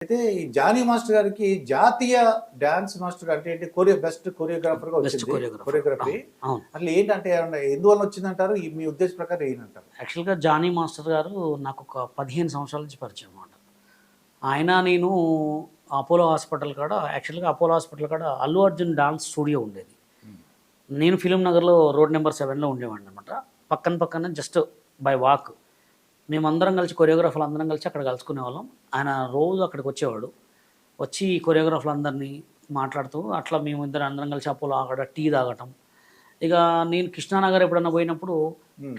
అయితే ఈ Johnny master గారికి జాతీయ డాన్స్ మాస్టర్ అంటే ఏంటి బెస్ట్ కొరియోగ్రాఫర్ గా బెస్ట్ వచ్చింది. కొరియోగ్రాఫర్. కొరియోగ్రఫీ అవును. అసలు ఏంటంటే ఏమన్నా ఎందువల్ల వచ్చిందంటారు? మీ ఉద్దేశ ప్రకారం ఏంటంటారు? యాక్చువల్గా జానీ మాస్టర్ గారు నాకు ఒక 15 సంవత్సరాల నుంచి పరిచయం అన్నమాట. ఆయన నేను అపోలో హాస్పిటల్ కాడ, యాక్చువల్గా అపోలో హాస్పిటల్ కాడ అల్లు అర్జున్ డాన్స్ స్టూడియో ఉండేది. నేను ఫిలిం నగర్లో రోడ్ నెంబర్ 7లో ఉండేవాడిని అనమాట. పక్కన జస్ట్ బై వాక్ మేమందరం కలిసి కొరియోగ్రాఫర్లు అందరం కలిసి అక్కడ కలుసుకునే వాళ్ళం. ఆయన రోజు అక్కడికి వచ్చేవాడు. వచ్చి కొరియోగ్రాఫర్లు అందరినీ మాట్లాడుతూ అట్లా మేము ఇద్దరు అందరం కలిసి అపోలో అక్కడ టీ తాగటం. ఇక నేను కృష్ణానగర్ ఎప్పుడన్నా పోయినప్పుడు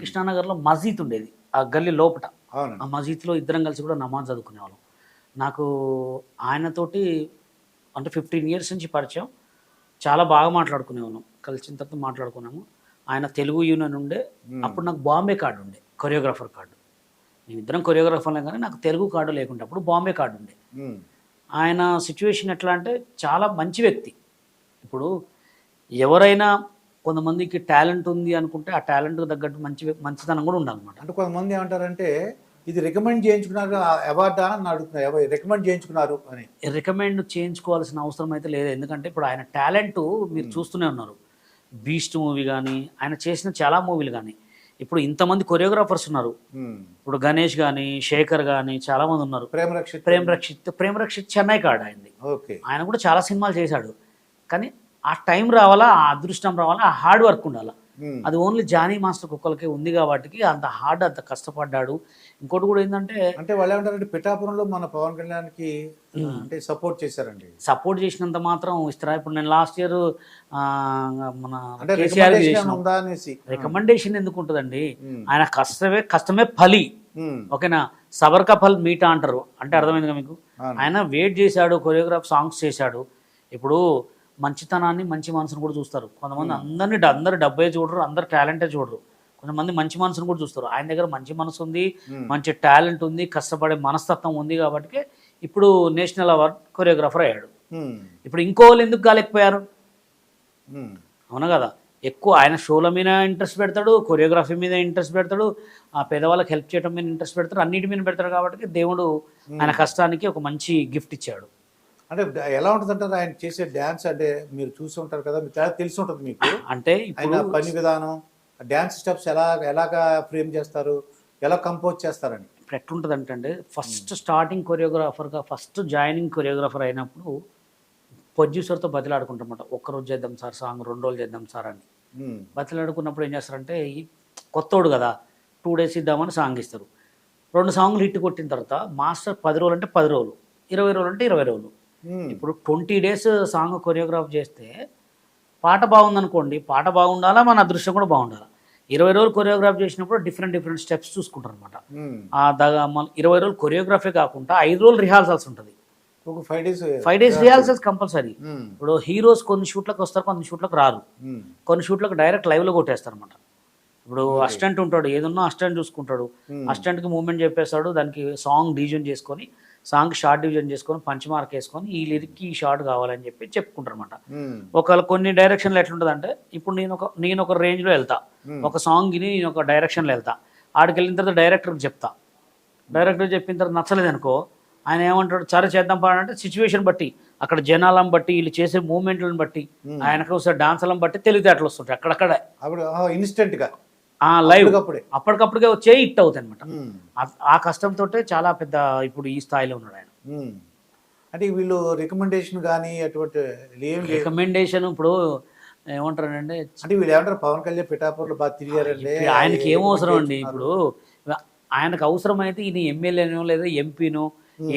కృష్ణానగర్లో మస్జిద్ ఉండేది ఆ గల్లీ లోపట. ఆ మస్జిద్లో ఇద్దరం కలిసి కూడా నమాజ్ చదువుకునేవాళ్ళం. నాకు ఆయనతోటి అంటే 15 ఇయర్స్ నుంచి పరిచయం. చాలా బాగా మాట్లాడుకునేవాళ్ళం. కలిసిన తర్వాత మాట్లాడుకున్నాము. ఆయన తెలుగు యూనియన్ ఉండే, అప్పుడు నాకు బాంబే కార్డు ఉండే, కొరియోగ్రాఫర్ కార్డు. మేమిద్దరం కొరియోగ్రాఫర్లే కానీ నాకు తెలుగు కార్డు లేకుంటే అప్పుడు బాంబే కార్డు ఉండే. ఆయన సిచ్యువేషన్ ఎట్లా అంటే చాలా మంచి వ్యక్తి. ఇప్పుడు ఎవరైనా కొంతమందికి టాలెంట్ ఉంది అనుకుంటే ఆ టాలెంట్కి తగ్గట్టు మంచితనం కూడా ఉండాలన్నమాట. అంటే కొంతమంది ఏమంటారంటే ఇది రికమెండ్ చేయించుకున్నారు అవార్డా అని అడుగుతున్నారు, రికమెండ్ చేయించుకున్నారు అని. రికమెండ్ చేయించుకోవాల్సిన అవసరం అయితే లేదు. ఎందుకంటే ఇప్పుడు ఆయన టాలెంట్ మీరు చూస్తూనే ఉన్నారు. బీస్ట్ మూవీ కానీ, ఆయన చేసిన చాలా మూవీలు కానీ, ఇప్పుడు ఇంతమంది కొరియోగ్రాఫర్స్ ఉన్నారు. ఇప్పుడు గణేష్ కానీ, శేఖర్ కానీ చాలా మంది ఉన్నారు. ప్రేమ్ రక్షిత్ చెన్నై కార్డ్ అయింది. ఆయన కూడా చాలా సినిమాలు చేశాడు. కానీ ఆ టైం రావాలా, ఆ అదృష్టం రావాలా, ఆ హార్డ్ వర్క్ ఉండాలా. అది ఓన్లీ జానీ మాస్టర్ కుక్కలకే ఉంది కాబట్టి అంత హార్డ్, అంత కష్టపడ్డాడు. ఇంకోటి కూడా ఏంటంటే అంటే వాళ్ళు ఏమంటారంటే పిఠాపురంలో మన పవన్ కళ్యాణ్కి అంటే సపోర్ట్ చేశారండి. సపోర్ట్ చేసినంత మాత్రం ఇస్తారా? ఇప్పుడు నేను లాస్ట్ ఇయర్ మన రికమెండేషన్ ఎందుకు ఉంటుందండి? ఆయన కష్టమే ఫలి. ఓకేనా? సబర్కా ఫల్ మీటా అంటారు అంటే అర్థమైందిగా మీకు. ఆయన వెయిట్ చేశాడు, కొరియోగ్రాఫ్ సాంగ్స్ చేశాడు. ఇప్పుడు మంచితనాన్ని, మంచి మనసును కూడా చూస్తారు కొంతమంది. అందరు డబ్బే చూడరు, అందరు టాలెంటే చూడరు. కొంతమంది మంచి మనసును కూడా చూస్తారు. ఆయన దగ్గర మంచి మనసు ఉంది, మంచి టాలెంట్ ఉంది, కష్టపడే మనస్తత్వం ఉంది కాబట్టి ఇప్పుడు నేషనల్ అవార్డ్ కొరియోగ్రాఫర్ అయ్యాడు. ఇప్పుడు ఇంకో వాళ్ళు ఎందుకు కాలేకపోయారు? అవునా కదా? ఎక్కువ ఆయన షోల మీద ఇంట్రెస్ట్ పెడతాడు, కొరియోగ్రఫీ మీద ఇంట్రెస్ట్ పెడతాడు, ఆ పేదవాళ్ళకి హెల్ప్ చేయడం మీద ఇంట్రెస్ట్ పెడతాడు, అన్నిటి మీద పెడతాడు. కాబట్టి దేవుడు ఆయన కష్టానికి ఒక మంచి గిఫ్ట్ ఇచ్చాడు. అంటే ఎలా ఉంటుంది అంటారు ఆయన చేసే డ్యాన్స్? అంటే మీరు చూసి ఉంటారు కదా, మీకు చాలా తెలిసి ఉంటుంది మీకు. అంటే ఆయన పని విధానం, డ్యాన్స్ స్టెప్స్ ఎలాగా ఫ్రేమ్ చేస్తారు, ఎలా కంపోజ్ చేస్తారని. ఇప్పుడు ఎట్లుంటుంది అంటే ఫస్ట్ స్టార్టింగ్ కొరియోగ్రాఫర్గా, ఫస్ట్ జాయినింగ్ కొరియోగ్రాఫర్ అయినప్పుడు ప్రొడ్యూసర్తో బతిలాడుకుంటామన్నమాట. ఒక్కరోజు చేద్దాం సార్ సాంగ్, 2 రోజులు చేద్దాం సార్ అని బతిలాడుకున్నప్పుడు ఏం చేస్తారంటే, ఈ కొత్తోడు కదా 2 days ఇద్దామని సాంగ్ ఇస్తారు. 2 సాంగ్లు హిట్ కొట్టిన తర్వాత మాస్టర్ 10 రోజులు అంటే 10 రోజులు, 20 రోజులు అంటే 20 రోజులు. ఇప్పుడు 20 days సాంగ్ కొరియోగ్రాఫ్ చేస్తే పాట బాగుందనుకోండి, పాట బాగుండాలా, మన అదృష్టం కూడా బాగుండాలి. 20 రోజులు కొరియోగ్రాఫ్ చేసినప్పుడు డిఫరెంట్ స్టెప్స్ చూసుకుంటారు అనమాట. 20 రోజులు కొరియోగ్రఫీ కాకుండా 5 రోజులు రిహార్సల్స్ ఉంటుంది. 5 days రిహార్సల్స్ కంపల్సరీ. ఇప్పుడు హీరోస్ కొన్ని షూట్లకు వస్తారు, కొన్ని షూట్లకు రారు. కొన్ని షూట్లకు డైరెక్ట్ లైవ్లో కొట్టేస్తారు అనమాట. ఇప్పుడు అసిస్టెంట్ ఉంటాడు, ఏదన్నా అసిస్టెంట్ చూసుకుంటాడు, అసిస్టెంట్కి మూవ్మెంట్ చెప్పేస్తాడు, దానికి సాంగ్ డివిజన్ చేసుకొని, సాంగ్ షార్ట్ డివిజన్ చేసుకొని, పంచ్ మార్క్ వేసుకొని ఈ లిరిక్కి ఈ షార్ట్ కావాలని చెప్పి చెప్పుకుంటారు అనమాట. ఒకవేళ కొన్ని డైరెక్షన్లు ఎట్లుంటుంది అంటే, ఇప్పుడు నేను ఒక రేంజ్లో వెళ్తా, ఒక సాంగ్ని నేను ఒక డైరెక్షన్లో వెళ్తా, ఆడికి వెళ్ళిన తర్వాత డైరెక్టర్కి చెప్తా. డైరెక్టర్ చెప్పిన తర్వాత నచ్చలేదు అనుకో, ఆయన ఏమంటాడు, సరే చేద్దాం పాడంటే సిచ్యువేషన్ బట్టి, అక్కడ జనాలను బట్టి, వీళ్ళు చేసే మూవ్మెంట్లను బట్టి, ఆయనకు వస్తే డాన్సులను బట్టి తెలివితేటలు వస్తుంటాయి అక్కడక్కడే, ఇన్స్టెంట్గా లైవ్ అప్పటికప్పుడుగా వచ్చే హిట్ అవుతాయి అనమాట. ఆ కష్టంతో చాలా పెద్ద ఇప్పుడు ఈ స్థాయిలో ఉన్నాడు ఆయన. అంటే వీళ్ళు రికమెండేషన్ కానీ అటువంటి రికమెండేషన్ ఇప్పుడు ఏమంటారంటే, అంటే వీళ్ళు ఏమంటారు, పవన్ కళ్యాణ్ పిఠాపురంలో బాగా తిరిగారండి, ఆయనకి ఏం అవసరం అండి? ఇప్పుడు ఆయనకు అవసరమైతే ఈయన ఎమ్మెల్యేనో లేదా ఎంపీనో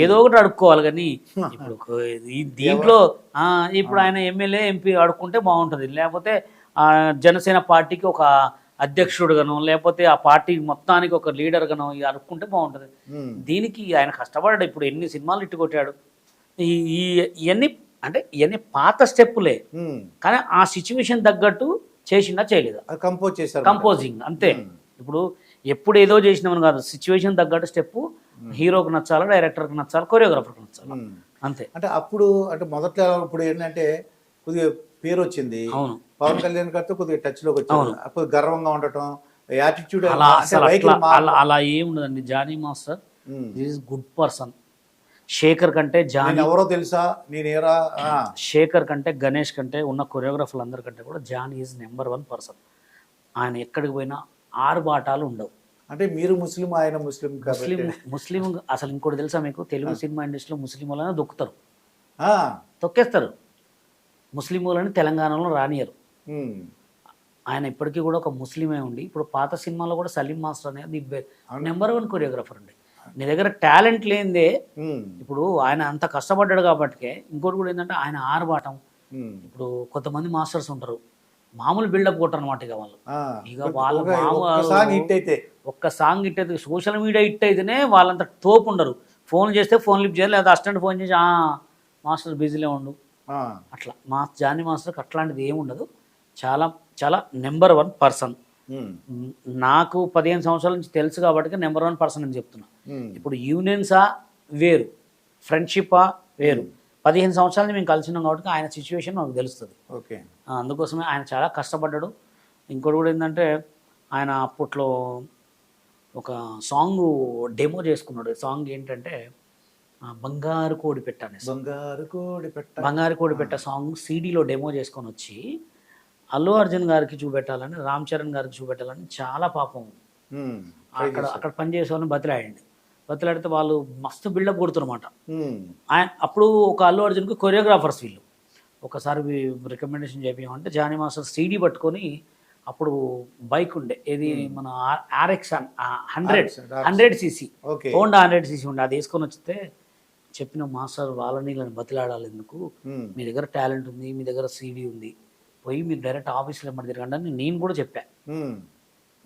ఏదో ఒకటి అడుక్కోవాలి. కానీ ఇప్పుడు దీంట్లో ఇప్పుడు ఆయన ఎమ్మెల్యే ఎంపీ అడుక్కుంటే బాగుంటుంది. లేకపోతే జనసేన పార్టీకి ఒక అధ్యక్షుడుగానో, లేకపోతే ఆ పార్టీ మొత్తానికి ఒక లీడర్గానో అనుకుంటే బాగుంటుంది. దీనికి ఆయన కష్టపడ్డాడు. ఇప్పుడు ఎన్ని సినిమాలు ఇట్టు కొట్టాడు. ఇవన్నీ పాత స్టెప్పులే, కానీ ఆ సిచ్యువేషన్ తగ్గట్టు చేసిందా చేయలేదా, కంపోజింగ్ అంతే. ఇప్పుడు ఎప్పుడు ఏదో చేసినామని కాదు, సిచ్యువేషన్ తగ్గట్టు స్టెప్ హీరోకి నచ్చాలా, డైరెక్టర్కి నచ్చాలా, కొరియోగ్రాఫర్కి నచ్చాలా, అంతే. అంటే అప్పుడు అంటే మొదట్లో ఇప్పుడు ఏంటంటే కొద్దిగా పేరు వచ్చింది, అవును, పవన్ కళ్యాణ్ గారితో కొద్దిగా టచ్ లోకి వచ్చాడు, అప్పుడు గర్వంగా ఉండటం, యాటిట్యూడ్ అలా ఏముండదండి. Johnny master is good person. Shekhar కంటే జానీ, నేను ఎవరో తెలుసా, నేను ఏరా శేఖర్ కంటే గణేష్ కంటే ఉన్న కొరియోగ్రాఫర్లు అందరికంటే కూడా జానీ ఈజ్ నెంబర్ 1 పర్సన్. ఆయన ఎక్కడికి పోయినా ఆరుబాటాలు ఉండవు. అంటే మీరు ముస్లిం, ఆయన ముస్లిం ముస్లిం కాబట్టి ముస్లిం అసలు ఇంకోటి తెలుసా మీకు, తెలుగు సినిమా ఇండస్ట్రీలో ముస్లిం వాళ్ళని దొక్కుతారు, ఆ, తొక్కేస్తారు. ముస్లిం వాళ్ళని తెలంగాణలో రానియరు. ఉమ్, ఆయన ఇప్పటికీ కూడా ఒక ముస్లిమే ఉండి, ఇప్పుడు పాత సినిమాలో కూడా సలీం మాస్టర్ అనేది నెంబర్ 1 కొరియోగ్రాఫర్ అండి. నీ దగ్గర టాలెంట్ లేనిదే, ఉమ్, ఇప్పుడు ఆయన అంత కష్టపడ్డాడు కాబట్టి. ఇంకోటి కూడా ఏంటంటే ఆయన ఆర్భాటం. ఉమ్, ఇప్పుడు కొంతమంది మాస్టర్స్ ఉంటారు, మామూలు బిల్డప్ కొట్టరు అనమాట. ఇక వాళ్ళు ఆ, ఇక వాళ్ళ ఒక్కసారి హిట్ అయితే ఒక్క సాంగ్ హిట్ అయితే, సోషల్ మీడియా హిట్ అయితేనే వాళ్ళంత తోపు ఉండరు. ఫోన్ చేస్తే ఫోన్ లిఫ్ట్ చేయాలి, లేదా అసిస్టెంట్ ఫోన్ చేసి మాస్టర్ బిజీలో ఉండు, ఆ, అట్లా. జానీ మాస్టర్కి అట్లాంటిది ఏమి ఉండదు. చాలా చాలా నెంబర్ 1 పర్సన్. ఉమ్, నాకు 15 సంవత్సరాల నుంచి తెలుసు కాబట్టి నెంబర్ 1 పర్సన్ అని చెప్తున్నా. ఉమ్, ఇప్పుడు యూనియన్సా వేరు, ఫ్రెండ్షిప్పా వేరు. 15 సంవత్సరాల నుంచి మేము కలిసి ఉన్నాం కాబట్టి ఆయన సిచ్యువేషన్ నాకు తెలుస్తుంది. ఓకే, అందుకోసమే ఆయన చాలా కష్టపడ్డాడు. ఇంకోటి కూడా ఏంటంటే, ఆయన అప్పట్లో ఒక సాంగ్ డెమో చేసుకున్నాడు. సాంగ్ ఏంటంటే బంగారు కోడి పెట్ట అనే సాంగ్. బంగారు కోడి పెట్ట, బంగారు కోడి పెట్ట సాంగ్ సీడీలో డెమో చేసుకొని వచ్చి అల్లు అర్జున్ గారికి చూపెట్టాలని, రామ్ చరణ్ గారికి చూపెట్టాలని చాలా పాపం ఉమ్, అక్కడ పనిచేసే వాళ్ళని బతిలాడండి. బతిలాడితే వాళ్ళు మస్తు బిల్డప్ కొడుతున్నమాట. ఉమ్, ఆయన అప్పుడు ఒక అల్లు అర్జున్కి కొరియోగ్రాఫర్స్ వీళ్ళు. ఒకసారి రికమెండేషన్ చేయమంటే జానీ మాస్టర్ సీడీ పట్టుకొని, అప్పుడు బైక్ ఉండే, ఏది మన RX 100cc, okay, Honda 100cc ఉండే, అది వేసుకొని వస్తే చెప్పిన మాస్టర్ వాళ్ళని బతిలాడాలి ఎందుకు, ఉమ్, మీ దగ్గర టాలెంట్ ఉంది, మీ దగ్గర సీడీ ఉంది, పోయి మీరు డైరెక్ట్ ఆఫీస్లో ఎమ్మడి తిరగండి అని నేను కూడా చెప్పాను. ఉమ్,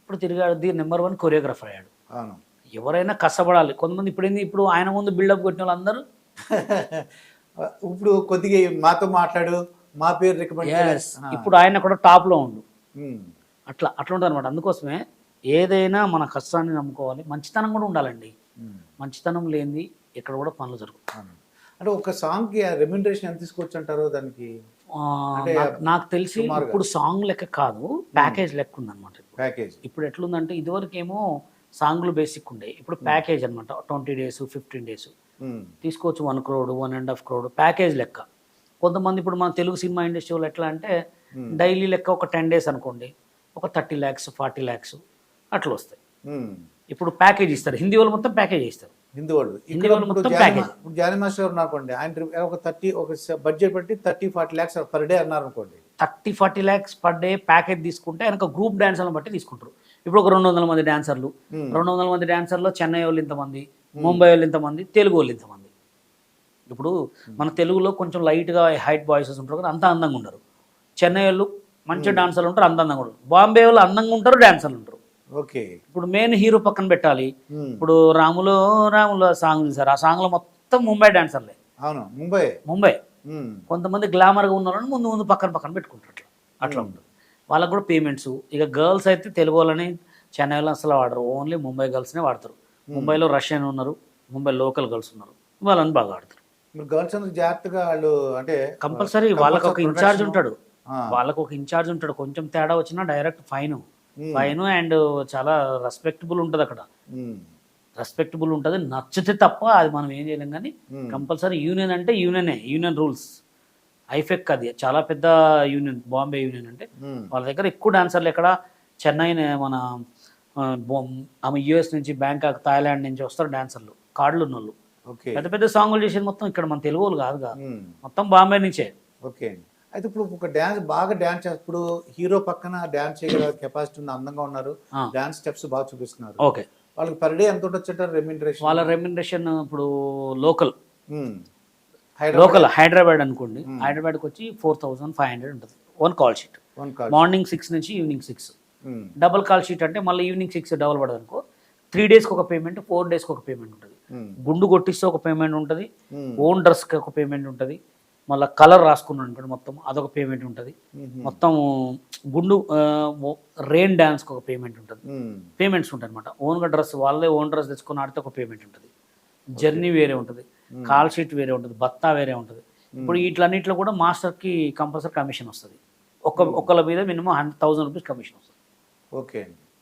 ఇప్పుడు తిరిగాడు, నెంబర్ 1 కొరియోగ్రాఫర్ అయ్యాడు. అవును. ఎవరైనా కష్టపడాలి. కొంతమంది ఇప్పుడు ఆయన ముందు బిల్డప్ కొట్టిన వాళ్ళందరూ ఇప్పుడు కొద్దిగా మాతో మాట్లాడు, మా పేరు రికమెండ్ ఇప్పుడు ఆయన కూడా టాప్లో ఉండు. అట్లా ఉంటుంది అనమాట. అందుకోసమే ఏదైనా మన కష్టాన్ని నమ్ముకోవాలి, మంచితనం కూడా ఉండాలండి. మంచితనం లేనిది ఎక్కడ కూడా పనులు జరుగుతాయి. అంటే ఒక సాంగ్కి రెమ్యునరేషన్ ఎంత తీసుకోవచ్చు అంటారు దానికి? నాకు తెలిసి ఇప్పుడు సాంగ్ లెక్క కాదు, ప్యాకేజ్ లెక్క ఉందన్నమాట. ప్యాకేజ్ ఇప్పుడు ఎట్లుందంటే, ఇదివరకు ఏమో సాంగ్లు బేసిక్ ఉండే, ఇప్పుడు ప్యాకేజ్ అనమాట. 20 days 15 days తీసుకోవచ్చు. 1 crore 1.5 crore ప్యాకేజ్ లెక్క. కొంతమంది ఇప్పుడు మన తెలుగు సినిమా ఇండస్ట్రీ వాళ్ళు ఎట్లా అంటే, డైలీ లెక్క ఒక 10 days అనుకోండి, ఒక 30 lakhs 40 lakhs అట్లా వస్తాయి. ఇప్పుడు ప్యాకేజ్ ఇస్తారు. హిందీ వాళ్ళు మొత్తం ప్యాకేజ్ ఇస్తారు. హిందీ వాళ్ళు మొత్తం ప్యాకేజ్. జానీ మాస్టర్ అనుకోండి, ఆయన ఒక బడ్జెట్ పెట్టి 30-40 lakhs పర్ డే అన్నారు అనుకోండి, 30-40 lakhs పర్ డే ప్యాకేజ్ తీసుకుంటే ఆయన గ్రూప్ డాన్సర్లను బట్టి తీసుకుంటారు. ఇప్పుడు ఒక 200 మంది డాన్సర్లు, 200 మంది డాన్సర్లో చెన్నై వాళ్ళు ఇంతమంది, ముంబై వాళ్ళు ఇంతమంది, తెలుగు వాళ్ళు ఇంతమంది. ఇప్పుడు మన తెలుగులో కొంచెం లైట్గా హైట్ బాయ్సెస్ ఉంటారు కదా, అంత అందంగా ఉండరు. చెన్నై వాళ్ళు మంచి డాన్సర్లు ఉంటారు, అంత అందంగా ఉంటారు. బాంబే వాళ్ళు అందంగా ఉంటారు, డాన్సర్లు ఉంటారు. ఓకే, ఇప్పుడు మెయిన్ హీరో పక్కన పెట్టాలి. ఇప్పుడు రాములో సాంగ్ చూసారు, ఆ సాంగ్లో మొత్తం ముంబై డాన్సర్లే. అవును, ముంబై. కొంతమంది గ్లామర్గా ఉన్నారని ముందు పక్కన పెట్టుకుంటారు. అట్లా ఉంటుంది. వాళ్ళకు కూడా పేమెంట్స్. ఇక గర్ల్స్ అయితే తెలుగు వాళ్ళని చెన్నైలో అసలు వాడరు, ఓన్లీ ముంబై గర్ల్స్నే వాడతారు. ముంబైలో రష్యన్ ఉన్నారు, ముంబై లోకల్ గర్ల్స్ ఉన్నారు, వాళ్ళని బాగా ఆడతారు. గర్ల్స్ అందరూ జాగ్రత్తగా వాళ్ళు అంటే కంపల్సరీ వాళ్ళకి ఒక ఇన్ఛార్జ్ ఉంటాడు. కొంచెం తేడా వచ్చినా డైరెక్ట్ ఫైన్ అండ్ చాలా రెస్పెక్టబుల్ ఉంటుంది అక్కడ. రెస్పెక్టబుల్ ఉంటుంది, నచ్చితే తప్ప అది మనం ఏం చేయలేం. కానీ కంపల్సరీ యూనియన్ అంటే యూనియన్ రూల్స్. ఐఫెక్ అది చాలా పెద్ద యూనియన్, బాంబే యూనియన్. అంటే వాళ్ళ దగ్గర ఎక్కువ డాన్సర్లు ఎక్కడ, చెన్నై, మన ఆమె US నుంచి, బ్యాంకాక్, థాయిలాండ్ నుంచి వస్తారు డాన్సర్లు, కార్డులు ఉన్న వాళ్ళు. పెద్ద పెద్ద సాంగులు చేసేది మొత్తం ఇక్కడ మన తెలుగు వాళ్ళు కాదుగా, మొత్తం బాంబే నుంచే. ఓకే, అయితే ఇప్పుడు ఒక బాగా డాన్స్ ఇప్పుడు హీరో పక్కన డాన్స్ చేయగల కెపాసిటీ ఉంది, అందంగా ఉన్నారు, డాన్స్ స్టెప్స్ బాగా చూపిస్తున్నారు. ఓకే, వాళ్ళకి పర్ డే ఎంత ఉండొచ్చు రెమ్యునరేషన్? వాళ్ళ రెమ్యునరేషన్ ఇప్పుడు లోకల్ హైదరాబాద్ అనుకోండి, హైదరాబాద్కి వచ్చి 4500 ఉంటుంది. 1 call sheet, మార్నింగ్ 6 నుంచి ఈవినింగ్ 6. డబుల్ కాల్ షీట్ అంటే మళ్ళీ ఈవినింగ్ 6 డబుల్ పడదు అనుకో, 3 daysకి ఒక పేమెంట్, 4 daysకి ఒక పేమెంట్ ఉంటుంది. గుండు కొట్టిస్తే ఒక పేమెంట్ ఉంటుంది, ఓన్ డ్రెస్కి ఒక పేమెంట్ ఉంటుంది, మళ్ళీ కలర్ రాసుకున్నాను అనుకోండి మొత్తం అదొక పేమెంట్ ఉంటుంది, మొత్తం గుండు రెయిన్ డ్యాన్స్కి ఒక పేమెంట్ ఉంటుంది. పేమెంట్స్ ఉంటాయి అనమాట. ఓన్గా డ్రెస్ వాళ్ళే ఓన్ డ్రెస్ తెచ్చుకొని ఆడితే ఒక పేమెంట్ ఉంటుంది. జర్నీ వేరే ఉంటుంది, కాల్ షీట్ వేరే ఉంటుంది, బత్తా వేరే ఉంటుంది. ఇప్పుడు వీటిలన్నింటిలో కూడా మాస్టర్కి కంపల్సరీ కమిషన్ వస్తుంది. ఒకళ్ళ మీద మినిమం 100,000 రూపీస్ కమిషన్ వస్తుంది. ఓకే.